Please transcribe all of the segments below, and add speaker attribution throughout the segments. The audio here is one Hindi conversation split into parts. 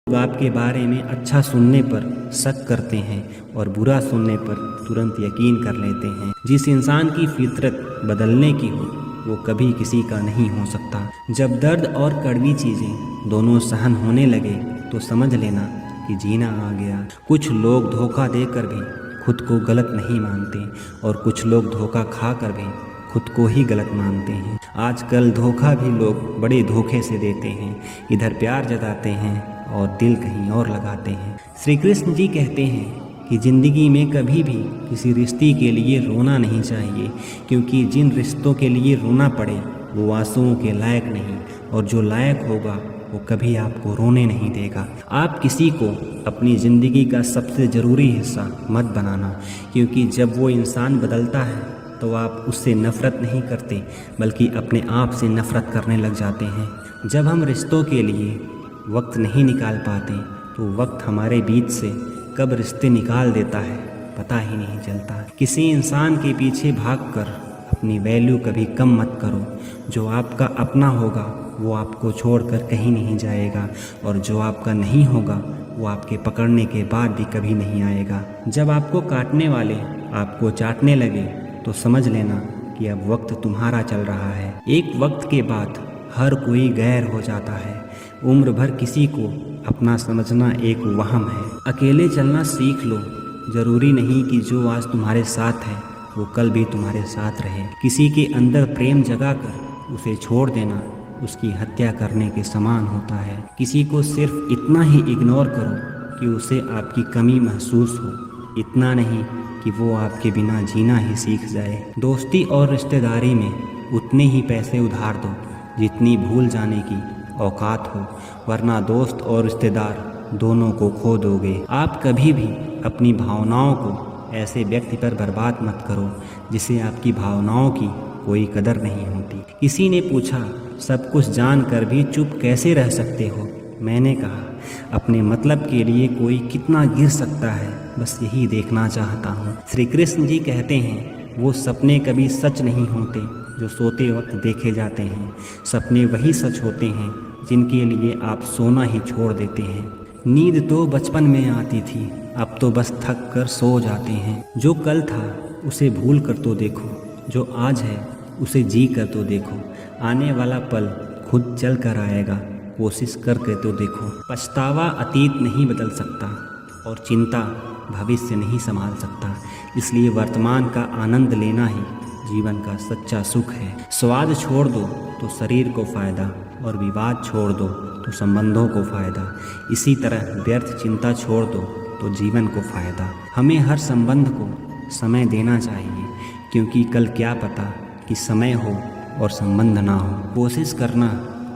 Speaker 1: लोग आपके बारे में अच्छा सुनने पर शक करते हैं और बुरा सुनने पर तुरंत यकीन कर लेते हैं। जिस इंसान की फितरत बदलने की हो वो कभी किसी का नहीं हो सकता। जब दर्द और कड़वी चीज़ें दोनों सहन होने लगे तो समझ लेना कि जीना आ गया। कुछ लोग धोखा देकर भी खुद को गलत नहीं मानते और कुछ लोग धोखा खा कर भी खुद को ही गलत मानते हैं। आजकल धोखा भी लोग बड़े धोखे से देते हैं। इधर प्यार जताते हैं और दिल कहीं और लगाते हैं। श्री कृष्ण जी कहते हैं कि ज़िंदगी में कभी भी किसी रिश्ते के लिए रोना नहीं चाहिए, क्योंकि जिन रिश्तों के लिए रोना पड़े वो आंसुओं के लायक नहीं, और जो लायक होगा वो कभी आपको रोने नहीं देगा। आप किसी को अपनी ज़िंदगी का सबसे ज़रूरी हिस्सा मत बनाना, क्योंकि जब वो इंसान बदलता है तो आप उससे नफ़रत नहीं करते बल्कि अपने आप से नफ़रत करने लग जाते हैं। जब हम रिश्तों के लिए वक्त नहीं निकाल पाते तो वक्त हमारे बीच से कब रिश्ते निकाल देता है पता ही नहीं चलता। किसी इंसान के पीछे भागकर अपनी वैल्यू कभी कम मत करो। जो आपका अपना होगा वो आपको छोड़कर कहीं नहीं जाएगा, और जो आपका नहीं होगा वो आपके पकड़ने के बाद भी कभी नहीं आएगा। जब आपको काटने वाले आपको चाटने लगे तो समझ लेना कि अब वक्त तुम्हारा चल रहा है। एक वक्त के बाद हर कोई गैर हो जाता है। उम्र भर किसी को अपना समझना एक वहम है। अकेले चलना सीख लो। ज़रूरी नहीं कि जो आज तुम्हारे साथ है वो कल भी तुम्हारे साथ रहे। किसी के अंदर प्रेम जगाकर उसे छोड़ देना उसकी हत्या करने के समान होता है। किसी को सिर्फ इतना ही इग्नोर करो कि उसे आपकी कमी महसूस हो, इतना नहीं कि वो आपके बिना जीना ही सीख जाए। दोस्ती और रिश्तेदारी में उतने ही पैसे उधार दो जितनी भूल जाने की औकात हो, वरना दोस्त और रिश्तेदार दोनों को खो दोगे। आप कभी भी अपनी भावनाओं को ऐसे व्यक्ति पर बर्बाद मत करो जिसे आपकी भावनाओं की कोई कदर नहीं होती। किसी ने पूछा, सब कुछ जानकर भी चुप कैसे रह सकते हो? मैंने कहा, अपने मतलब के लिए कोई कितना गिर सकता है, बस यही देखना चाहता हूँ। श्री कृष्ण जी कहते हैं, वो सपने कभी सच नहीं होते जो सोते वक्त देखे जाते हैं। सपने वही सच होते हैं जिनके लिए आप सोना ही छोड़ देते हैं। नींद तो बचपन में आती थी, अब तो बस थक कर सो जाते हैं। जो कल था उसे भूल कर तो देखो, जो आज है उसे जी कर तो देखो। आने वाला पल खुद चल कर आएगा, कोशिश करके तो देखो। पछतावा अतीत नहीं बदल सकता और चिंता भविष्य नहीं संभाल सकता, इसलिए वर्तमान का आनंद लेना ही जीवन का सच्चा सुख है। स्वाद छोड़ दो तो शरीर को फ़ायदा, और विवाद छोड़ दो तो संबंधों को फ़ायदा। इसी तरह व्यर्थ चिंता छोड़ दो तो जीवन को फ़ायदा। हमें हर संबंध को समय देना चाहिए, क्योंकि कल क्या पता कि समय हो और संबंध ना हो। कोशिश करना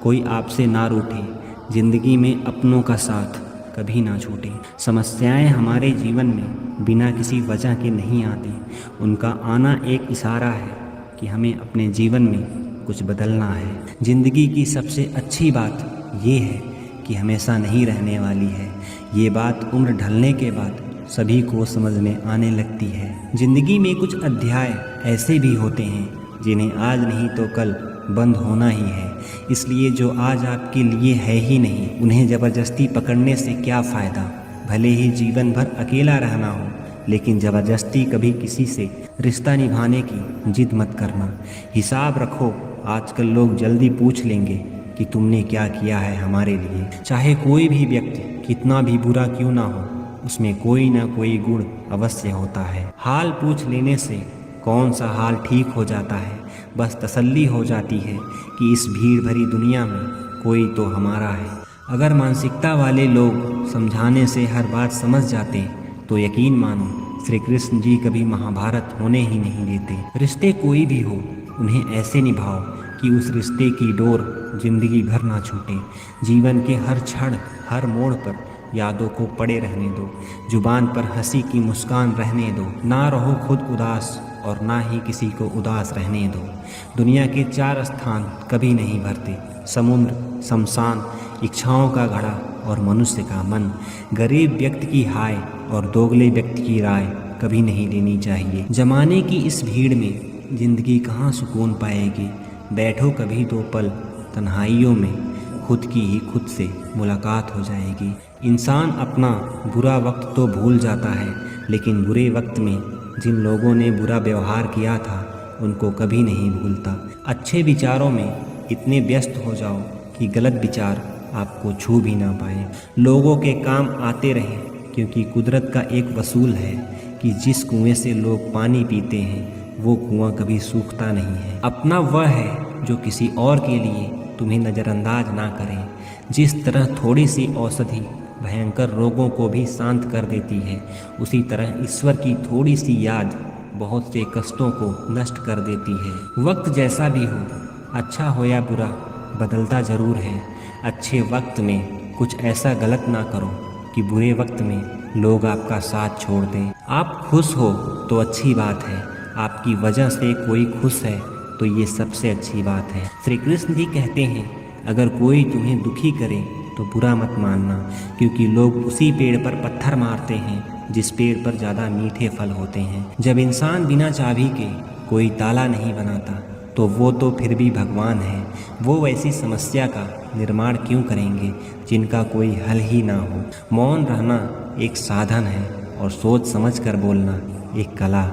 Speaker 1: कोई आपसे ना रूठे, ज़िंदगी में अपनों का साथ कभी ना छूटे। समस्याएं हमारे जीवन में बिना किसी वजह के नहीं आती, उनका आना एक इशारा है कि हमें अपने जीवन में कुछ बदलना है। ज़िंदगी की सबसे अच्छी बात ये है कि हमेशा नहीं रहने वाली है। ये बात उम्र ढलने के बाद सभी को समझ में आने लगती है। ज़िंदगी में कुछ अध्याय ऐसे भी होते हैं जिन्हें आज नहीं तो कल बंद होना ही है, इसलिए जो आज आपके लिए है ही नहीं उन्हें ज़बरदस्ती पकड़ने से क्या फ़ायदा। भले ही जीवन भर अकेला रहना हो, लेकिन ज़बरदस्ती कभी किसी से रिश्ता निभाने की जिद मत करना। हिसाब रखो, आजकल लोग जल्दी पूछ लेंगे कि तुमने क्या किया है हमारे लिए। चाहे कोई भी व्यक्ति कितना भी बुरा क्यों ना हो, उसमें कोई ना कोई गुण अवश्य होता है। हाल पूछ लेने से कौन सा हाल ठीक हो जाता है, बस तसल्ली हो जाती है कि इस भीड़ भरी दुनिया में कोई तो हमारा है। अगर मानसिकता वाले लोग समझाने से हर बात समझ जाते तो यकीन मानो श्री कृष्ण जी कभी महाभारत होने ही नहीं देते। रिश्ते कोई भी हो, उन्हें ऐसे निभाओ कि उस रिश्ते की डोर जिंदगी भर ना छूटे। जीवन के हर क्षण हर मोड़ पर यादों को पड़े रहने दो, जुबान पर हंसी की मुस्कान रहने दो। ना रहो खुद उदास और ना ही किसी को उदास रहने दो। दुनिया के 4 स्थान कभी नहीं भरते, समुद्र, शमशान, इच्छाओं का घड़ा और मनुष्य का मन। गरीब व्यक्ति की हाय और दोगले व्यक्ति की राय कभी नहीं लेनी चाहिए। जमाने की इस भीड़ में ज़िंदगी कहाँ सुकून पाएगी। बैठो कभी 2 पल तन्हाइयों में, खुद की ही खुद से मुलाकात हो जाएगी। इंसान अपना बुरा वक्त तो भूल जाता है, लेकिन बुरे वक्त में जिन लोगों ने बुरा व्यवहार किया था उनको कभी नहीं भूलता। अच्छे विचारों में इतने व्यस्त हो जाओ कि गलत विचार आपको छू भी ना पाए। लोगों के काम आते रहें, क्योंकि कुदरत का एक वसूल है कि जिस कुएं से लोग पानी पीते हैं वो कुआं कभी सूखता नहीं है। अपना वह है जो किसी और के लिए तुम्हें नज़रअंदाज ना करे। जिस तरह थोड़ी सी औषधि भयंकर रोगों को भी शांत कर देती है, उसी तरह ईश्वर की थोड़ी सी याद बहुत से कष्टों को नष्ट कर देती है। वक्त जैसा भी हो, अच्छा हो या बुरा, बदलता ज़रूर है। अच्छे वक्त में कुछ ऐसा गलत ना करो कि बुरे वक्त में लोग आपका साथ छोड़ दें। आप खुश हो तो अच्छी बात है, आपकी वजह से कोई खुश है तो ये सबसे अच्छी बात है। श्री कृष्ण जी कहते हैं, अगर कोई तुम्हें दुखी करे तो बुरा मत मानना, क्योंकि लोग उसी पेड़ पर पत्थर मारते हैं जिस पेड़ पर ज़्यादा मीठे फल होते हैं। जब इंसान बिना चाबी के कोई ताला नहीं बनाता तो वो तो फिर भी भगवान है। वो ऐसी समस्या का निर्माण क्यों करेंगे जिनका कोई हल ही ना हो। मौन रहना एक साधन है और सोच समझ कर बोलना एक कला।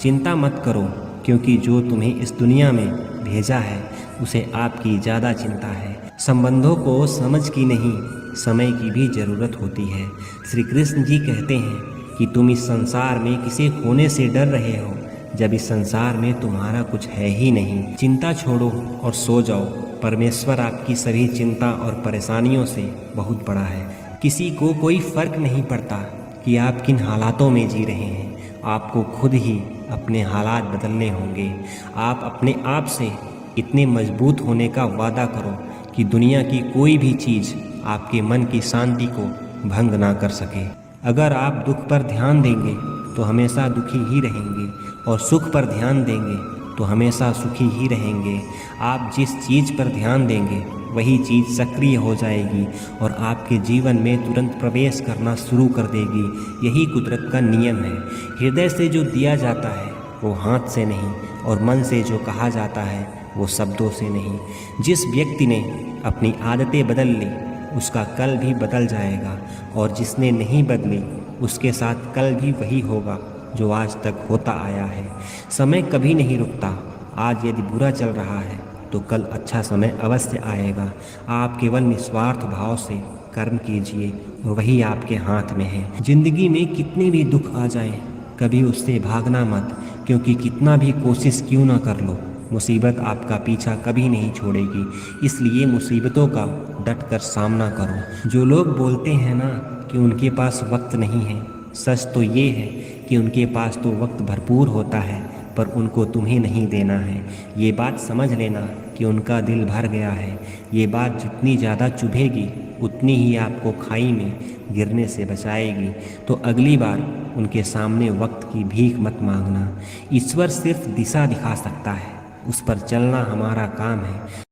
Speaker 1: चिंता मत करो, क्योंकि जो तुम्हें इस दुनिया में भेजा है उसे आपकी ज़्यादा चिंता है। संबंधों को समझ की नहीं, समय की भी ज़रूरत होती है। श्री कृष्ण जी कहते हैं कि तुम इस संसार में किसे खोने से डर रहे हो जब इस संसार में तुम्हारा कुछ है ही नहीं। चिंता छोड़ो और सो जाओ। परमेश्वर आपकी सभी चिंता और परेशानियों से बहुत बड़ा है। किसी को कोई फर्क नहीं पड़ता कि आप किन हालातों में जी रहे हैं। आपको खुद ही अपने हालात बदलने होंगे। आप अपने आप से इतने मजबूत होने का वादा करो कि दुनिया की कोई भी चीज़ आपके मन की शांति को भंग ना कर सके। अगर आप दुख पर ध्यान देंगे तो हमेशा दुखी ही रहेंगे, और सुख पर ध्यान देंगे तो हमेशा सुखी ही रहेंगे। आप जिस चीज़ पर ध्यान देंगे वही चीज़ सक्रिय हो जाएगी और आपके जीवन में तुरंत प्रवेश करना शुरू कर देगी। यही कुदरत का नियम है। हृदय से जो दिया जाता है वो हाथ से नहीं, और मन से जो कहा जाता है वो शब्दों से नहीं। जिस व्यक्ति ने अपनी आदतें बदल ली उसका कल भी बदल जाएगा, और जिसने नहीं बदली उसके साथ कल भी वही होगा जो आज तक होता आया है। समय कभी नहीं रुकता। आज यदि बुरा चल रहा है तो कल अच्छा समय अवश्य आएगा। आप केवल निस्वार्थ भाव से कर्म कीजिए और वही आपके हाथ में है। जिंदगी में कितने भी दुख आ जाएं, कभी उससे भागना मत, क्योंकि कितना भी कोशिश क्यों ना कर लो, मुसीबत आपका पीछा कभी नहीं छोड़ेगी। इसलिए मुसीबतों का डट कर सामना करो। जो लोग बोलते हैं ना कि उनके पास वक्त नहीं है, सच तो ये है कि उनके पास तो वक्त भरपूर होता है, पर उनको तुम्हें नहीं देना है। ये बात समझ लेना कि उनका दिल भर गया है। ये बात जितनी ज़्यादा चुभेगी उतनी ही आपको खाई में गिरने से बचाएगी। तो अगली बार उनके सामने वक्त की भीख मत मांगना। ईश्वर सिर्फ दिशा दिखा सकता है, उस पर चलना हमारा काम है।